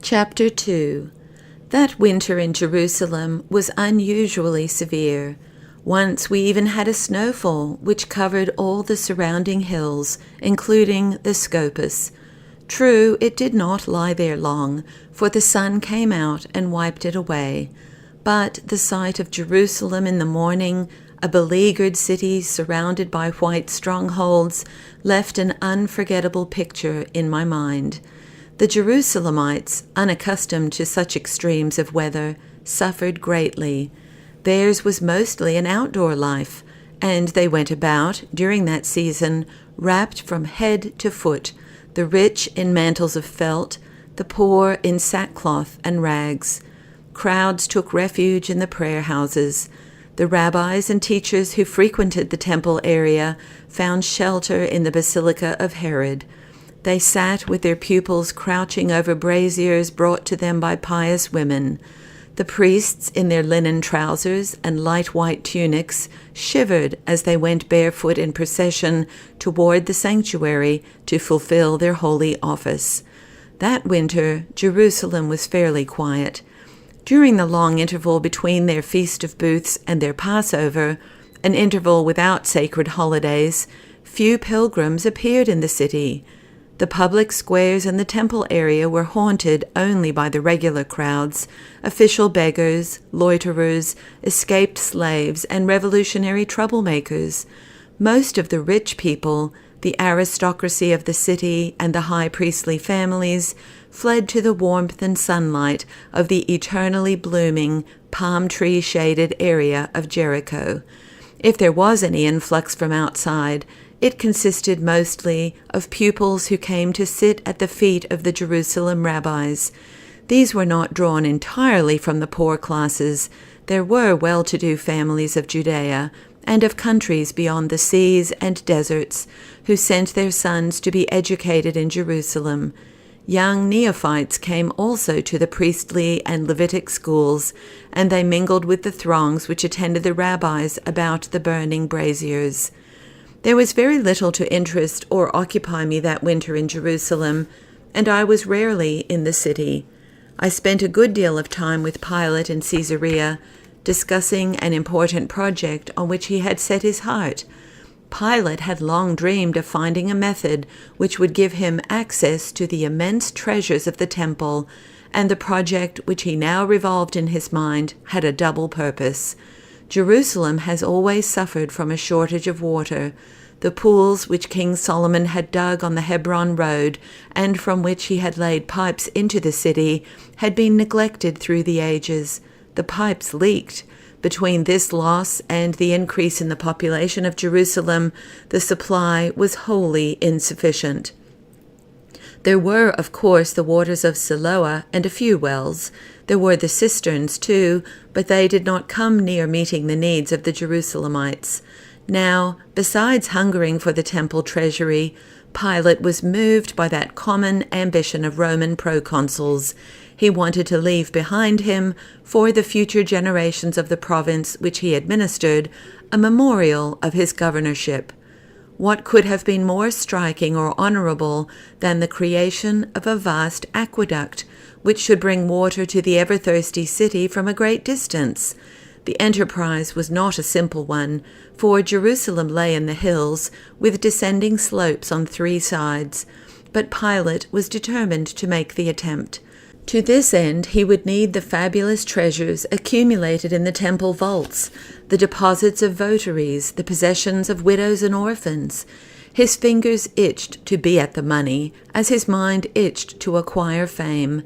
Chapter 2. That winter in Jerusalem was unusually severe. Once we even had a snowfall which covered all the surrounding hills, including the Scopus. True, it did not lie there long, for the sun came out and wiped it away. But the sight of Jerusalem in the morning, a beleaguered city surrounded by white strongholds, left an unforgettable picture in my mind. The Jerusalemites, unaccustomed to such extremes of weather, suffered greatly. Theirs was mostly an outdoor life, and they went about, during that season, wrapped from head to foot, the rich in mantles of felt, the poor in sackcloth and rags. Crowds took refuge in the prayer houses. The rabbis and teachers who frequented the temple area found shelter in the Basilica of Herod. They sat with their pupils crouching over braziers brought to them by pious women. The priests, in their linen trousers and light white tunics, shivered as they went barefoot in procession toward the sanctuary to fulfill their holy office. That winter, Jerusalem was fairly quiet. During the long interval between their Feast of Booths and their Passover, an interval without sacred holidays, few pilgrims appeared in the city. The public squares and the temple area were haunted only by the regular crowds, official beggars, loiterers, escaped slaves, and revolutionary troublemakers. Most of the rich people, the aristocracy of the city and the high priestly families, fled to the warmth and sunlight of the eternally blooming, palm tree-shaded area of Jericho. If there was any influx from outside, it consisted mostly of pupils who came to sit at the feet of the Jerusalem rabbis. These were not drawn entirely from the poor classes. There were well-to-do families of Judea and of countries beyond the seas and deserts who sent their sons to be educated in Jerusalem. Young neophytes came also to the priestly and Levitic schools, and they mingled with the throngs which attended the rabbis about the burning braziers. There was very little to interest or occupy me that winter in Jerusalem, and I was rarely in the city. I spent a good deal of time with Pilate in Caesarea, discussing an important project on which he had set his heart. Pilate had long dreamed of finding a method which would give him access to the immense treasures of the temple, and the project which he now revolved in his mind had a double purpose. Jerusalem has always suffered from a shortage of water. The pools which King Solomon had dug on the Hebron road, and from which he had laid pipes into the city, had been neglected through the ages. The pipes leaked. Between this loss and the increase in the population of Jerusalem, the supply was wholly insufficient. There were, of course, the waters of Siloah and a few wells. There were the cisterns, too, but they did not come near meeting the needs of the Jerusalemites. Now, besides hungering for the temple treasury, Pilate was moved by that common ambition of Roman proconsuls. He wanted to leave behind him, for the future generations of the province which he administered, a memorial of his governorship. What could have been more striking or honorable than the creation of a vast aqueduct, which should bring water to the ever-thirsty city from a great distance? The enterprise was not a simple one, for Jerusalem lay in the hills, with descending slopes on 3 sides, but Pilate was determined to make the attempt. To this end he would need the fabulous treasures accumulated in the temple vaults, the deposits of votaries, the possessions of widows and orphans. His fingers itched to be at the money, as his mind itched to acquire fame.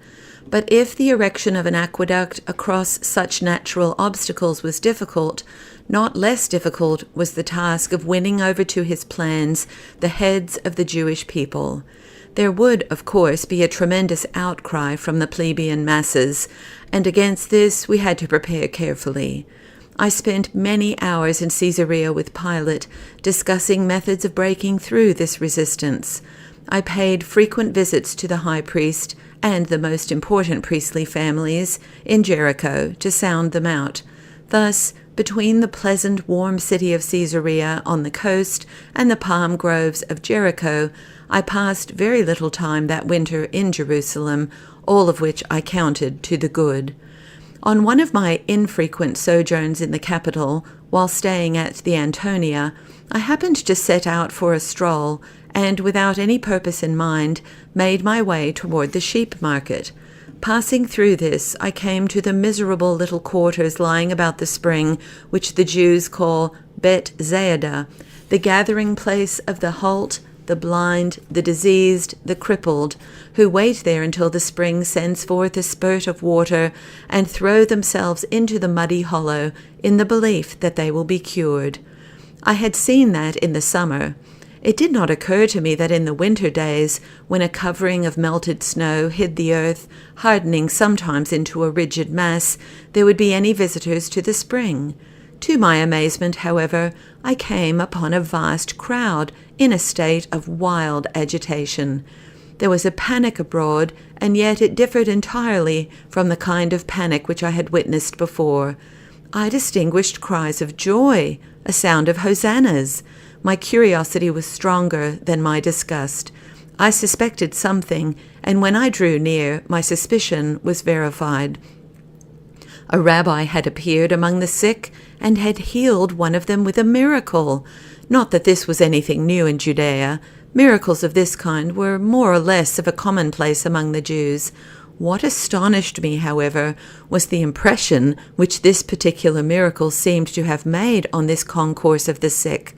But if the erection of an aqueduct across such natural obstacles was difficult, not less difficult was the task of winning over to his plans the heads of the Jewish people. There would, of course, be a tremendous outcry from the plebeian masses, and against this we had to prepare carefully. I spent many hours in Caesarea with Pilate, discussing methods of breaking through this resistance. I paid frequent visits to the high priest and the most important priestly families in Jericho to sound them out. Thus, Between the pleasant, warm city of Caesarea on the coast and the palm groves of Jericho, I passed very little time that winter in Jerusalem, all of which I counted to the good. On one of my infrequent sojourns in the capital, while staying at the Antonia, I happened to set out for a stroll, and without any purpose in mind, made my way toward the sheep market. Passing through this, I came to the miserable little quarters lying about the spring, which the Jews call Bet Zaida, the gathering place of the halt, the blind, the diseased, the crippled, who wait there until the spring sends forth a spurt of water and throw themselves into the muddy hollow in the belief that they will be cured. I had seen that in the summer. It did not occur to me that in the winter days, when a covering of melted snow hid the earth, hardening sometimes into a rigid mass, there would be any visitors to the spring. To my amazement, however, I came upon a vast crowd in a state of wild agitation. There was a panic abroad, and yet it differed entirely from the kind of panic which I had witnessed before. I distinguished cries of joy, a sound of hosannas. My curiosity was stronger than my disgust. I suspected something, and when I drew near, my suspicion was verified. A rabbi had appeared among the sick and had healed one of them with a miracle. Not that this was anything new in Judea. Miracles of this kind were more or less of a commonplace among the Jews. What astonished me, however, was the impression which this particular miracle seemed to have made on this concourse of the sick.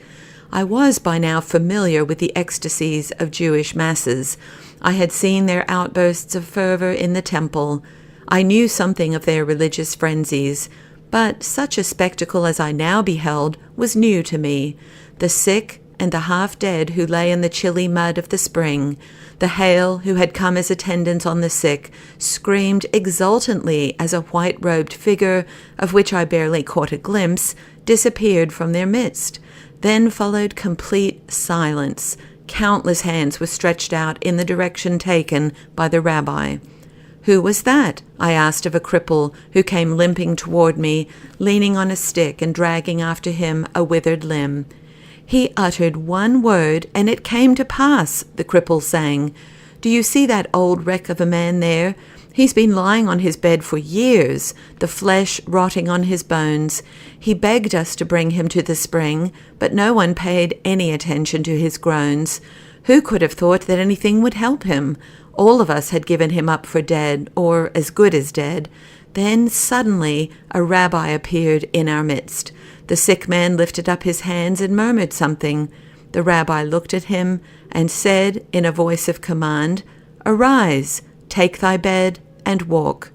I was by now familiar with the ecstasies of Jewish masses. I had seen their outbursts of fervor in the temple. I knew something of their religious frenzies, but such a spectacle as I now beheld was new to me. The sick and the half-dead who lay in the chilly mud of the spring, the hail who had come as attendants on the sick, screamed exultantly as a white-robed figure, of which I barely caught a glimpse, disappeared from their midst. Then followed complete silence. Countless hands were stretched out in the direction taken by the rabbi. "Who was that?" I asked of a cripple who came limping toward me, leaning on a stick and dragging after him a withered limb. "He uttered one word, and it came to pass," the cripple sang. "Do you see that old wreck of a man there? He's been lying on his bed for years, the flesh rotting on his bones. He begged us to bring him to the spring, but no one paid any attention to his groans. Who could have thought that anything would help him? All of us had given him up for dead, or as good as dead. Then suddenly a rabbi appeared in our midst. The sick man lifted up his hands and murmured something. The rabbi looked at him and said in a voice of command, 'Arise, take thy bed and walk.'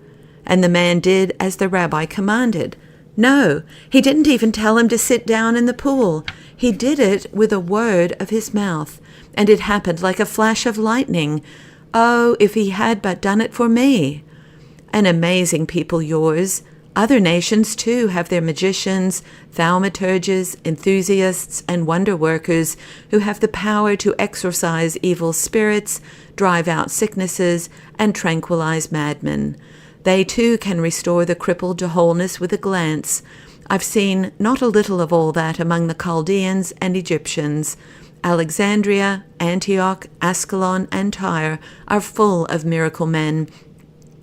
And the man did as the rabbi commanded. No, he didn't even tell him to sit down in the pool. He did it with a word of his mouth, and it happened like a flash of lightning. Oh, if he had but done it for me! An amazing people, yours. Other nations, too, have their magicians, thaumaturges, enthusiasts, and wonder-workers who have the power to exorcise evil spirits, drive out sicknesses, and tranquilize madmen. They, too, can restore the crippled to wholeness with a glance. I've seen not a little of all that among the Chaldeans and Egyptians. Alexandria, Antioch, Ascalon, and Tyre are full of miracle men,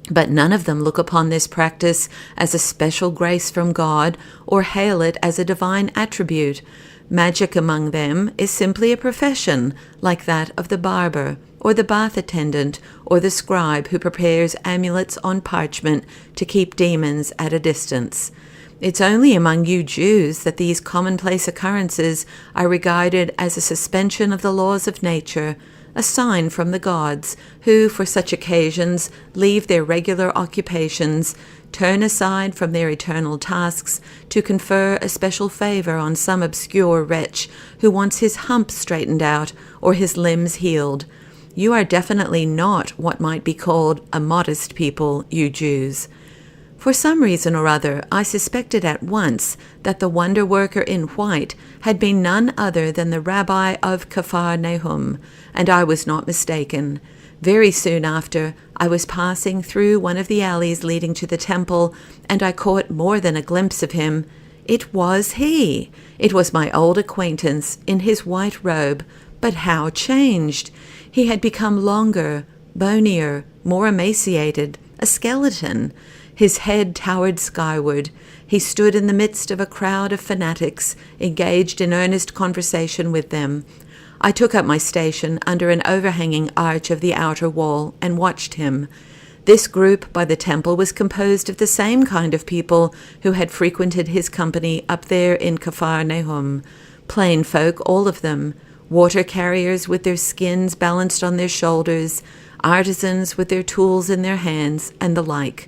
but none of them look upon this practice as a special grace from God or hail it as a divine attribute. Magic among them is simply a profession, like that of the barber, or the bath attendant, or the scribe who prepares amulets on parchment to keep demons at a distance. It's only among you Jews that these commonplace occurrences are regarded as a suspension of the laws of nature, a sign from the gods, who for such occasions leave their regular occupations, turn aside from their eternal tasks to confer a special favor on some obscure wretch who wants his hump straightened out or his limbs healed. You are definitely not what might be called a modest people, you Jews. For some reason or other, I suspected at once that the wonder-worker in white had been none other than the rabbi of Capharnaum, and I was not mistaken. Very soon after, I was passing through one of the alleys leading to the temple, and I caught more than a glimpse of him. It was he. It was my old acquaintance in his white robe, but how changed! He had become longer, bonier, more emaciated, a skeleton. His head towered skyward. He stood in the midst of a crowd of fanatics, engaged in earnest conversation with them. I took up my station under an overhanging arch of the outer wall and watched him. This group by the temple was composed of the same kind of people who had frequented his company up there in Capharnaum. Plain folk, all of them, water carriers with their skins balanced on their shoulders, artisans with their tools in their hands, and the like.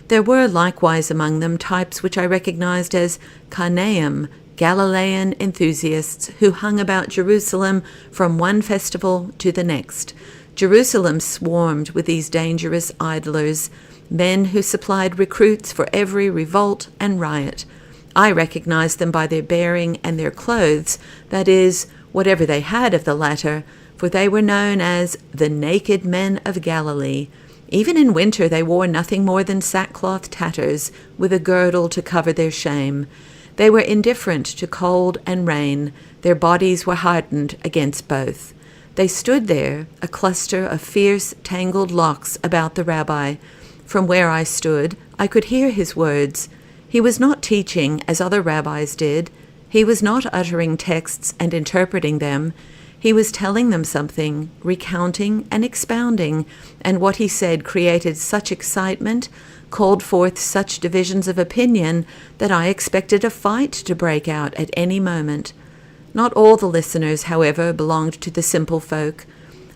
There were likewise among them types which I recognized as Canaan, Galilean enthusiasts who hung about Jerusalem from one festival to the next. Jerusalem swarmed with these dangerous idlers, men who supplied recruits for every revolt and riot. I recognized them by their bearing and their clothes, that is, whatever they had of the latter, for they were known as the naked men of Galilee. Even in winter they wore nothing more than sackcloth tatters, with a girdle to cover their shame. They were indifferent to cold and rain. Their bodies were hardened against both. They stood there, a cluster of fierce, tangled locks about the rabbi. From where I stood, I could hear his words. He was not teaching as other rabbis did. He was not uttering texts and interpreting them. He was telling them something, recounting and expounding, and what he said created such excitement, called forth such divisions of opinion, that I expected a fight to break out at any moment. Not all the listeners, however, belonged to the simple folk.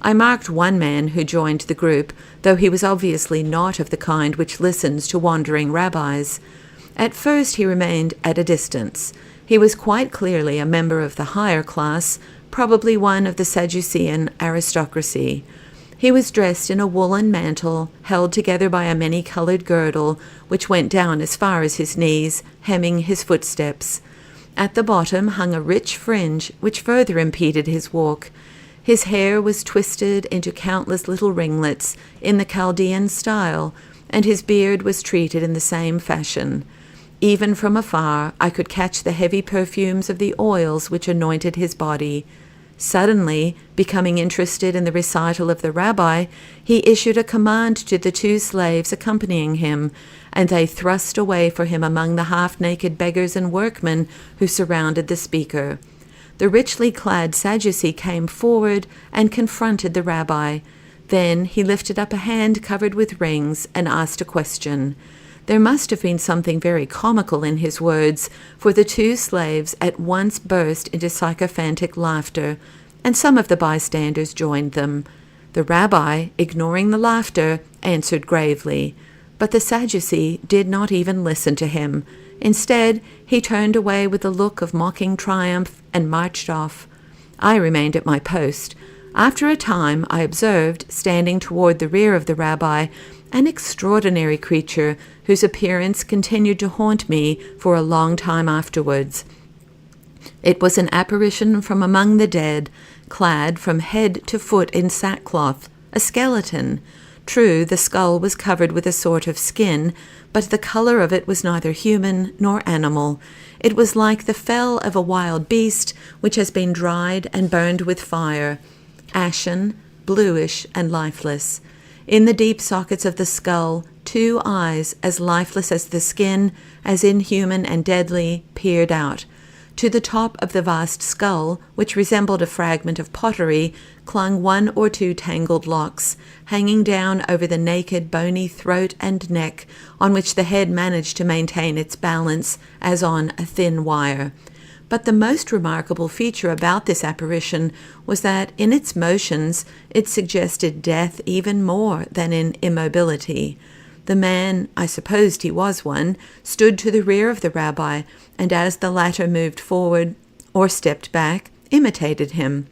I marked one man who joined the group, though he was obviously not of the kind which listens to wandering rabbis. At first he remained at a distance. He was quite clearly a member of the higher class, probably one of the Sadducean aristocracy. He was dressed in a woolen mantle, held together by a many-colored girdle, which went down as far as his knees, hemming his footsteps. At the bottom hung a rich fringe, which further impeded his walk. His hair was twisted into countless little ringlets in the Chaldean style, and his beard was treated in the same fashion. Even from afar, I could catch the heavy perfumes of the oils which anointed his body. Suddenly, becoming interested in the recital of the rabbi, he issued a command to the two slaves accompanying him, and they thrust a way for him among the half-naked beggars and workmen who surrounded the speaker. The richly clad Sadducee came forward and confronted the rabbi. Then he lifted up a hand covered with rings and asked a question. There must have been something very comical in his words, for the two slaves at once burst into sycophantic laughter, and some of the bystanders joined them. The rabbi, ignoring the laughter, answered gravely, but the Sadducee did not even listen to him. Instead, he turned away with a look of mocking triumph and marched off. I remained at my post. After a time, I observed, standing toward the rear of the rabbi, an extraordinary creature whose appearance continued to haunt me for a long time afterwards. It was an apparition from among the dead, clad from head to foot in sackcloth, a skeleton. True, the skull was covered with a sort of skin, but the color of it was neither human nor animal. It was like the fell of a wild beast which has been dried and burned with fire, ashen, bluish, and lifeless. In the deep sockets of the skull, two eyes, as lifeless as the skin, as inhuman and deadly, peered out. To the top of the vast skull, which resembled a fragment of pottery, clung one or two tangled locks, hanging down over the naked, bony throat and neck, on which the head managed to maintain its balance as on a thin wire. But the most remarkable feature about this apparition was that in its motions it suggested death even more than in immobility. The man, I supposed he was one, stood to the rear of the rabbi, and as the latter moved forward or stepped back, imitated him.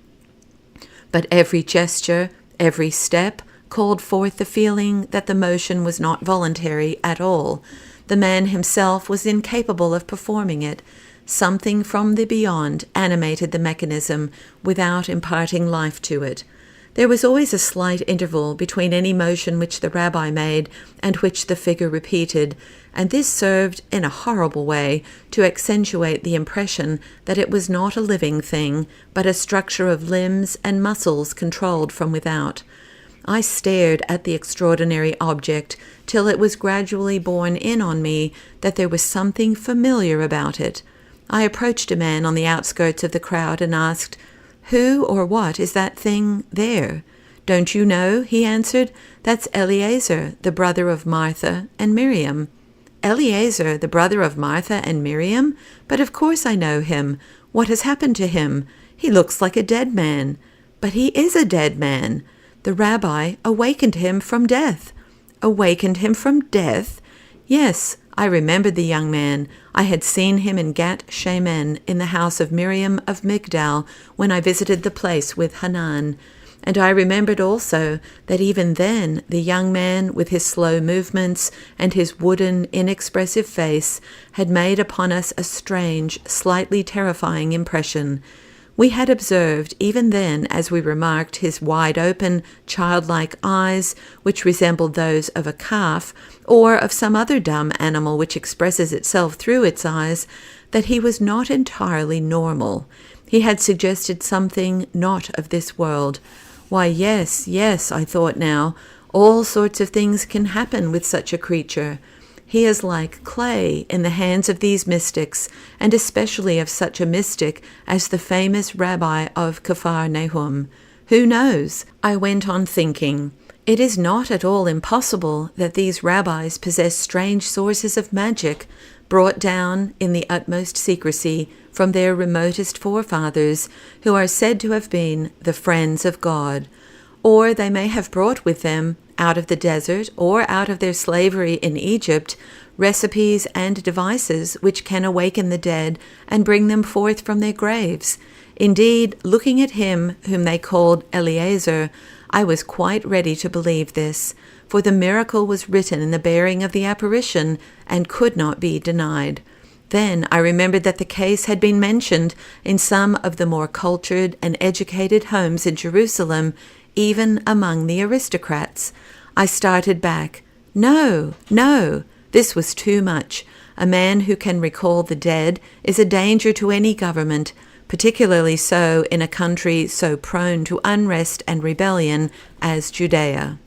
But every gesture, every step, called forth the feeling that the motion was not voluntary at all. The man himself was incapable of performing it. Something from the beyond animated the mechanism without imparting life to it. There was always a slight interval between any motion which the rabbi made and which the figure repeated, and this served in a horrible way to accentuate the impression that it was not a living thing, but a structure of limbs and muscles controlled from without. I stared at the extraordinary object till it was gradually borne in on me that there was something familiar about it. I approached a man on the outskirts of the crowd and asked, "Who or what is that thing there?" "Don't you know?" he answered. "That's Eliezer, the brother of Martha and Miriam." "Eliezer, the brother of Martha and Miriam? But of course I know him. What has happened to him? He looks like a dead man." "But he is a dead man. The rabbi awakened him from death." "Awakened him from death?" "Yes, I remembered the young man. I had seen him in Gat Shemen in the house of Miriam of Migdal when I visited the place with Hanan. And I remembered also that even then the young man, with his slow movements and his wooden, inexpressive face, had made upon us a strange, slightly terrifying impression. We had observed, even then, as we remarked, his wide-open, childlike eyes, which resembled those of a calf, or of some other dumb animal which expresses itself through its eyes, that he was not entirely normal. He had suggested something not of this world. Why, yes, I thought now, all sorts of things can happen with such a creature. He is like clay in the hands of these mystics, and especially of such a mystic as the famous rabbi of Kfar Nahum. Who knows? I went on thinking. It is not at all impossible that these rabbis possess strange sources of magic, brought down in the utmost secrecy from their remotest forefathers, who are said to have been the friends of God. Or they may have brought with them, out of the desert or out of their slavery in Egypt, recipes and devices which can awaken the dead and bring them forth from their graves. Indeed, looking at him whom they called Eliezer, I was quite ready to believe this, for the miracle was written in the bearing of the apparition and could not be denied. Then I remembered that the case had been mentioned in some of the more cultured and educated homes in Jerusalem, even among the aristocrats. I started back. No, this was too much. A man who can recall the dead is a danger to any government, particularly so in a country so prone to unrest and rebellion as Judea.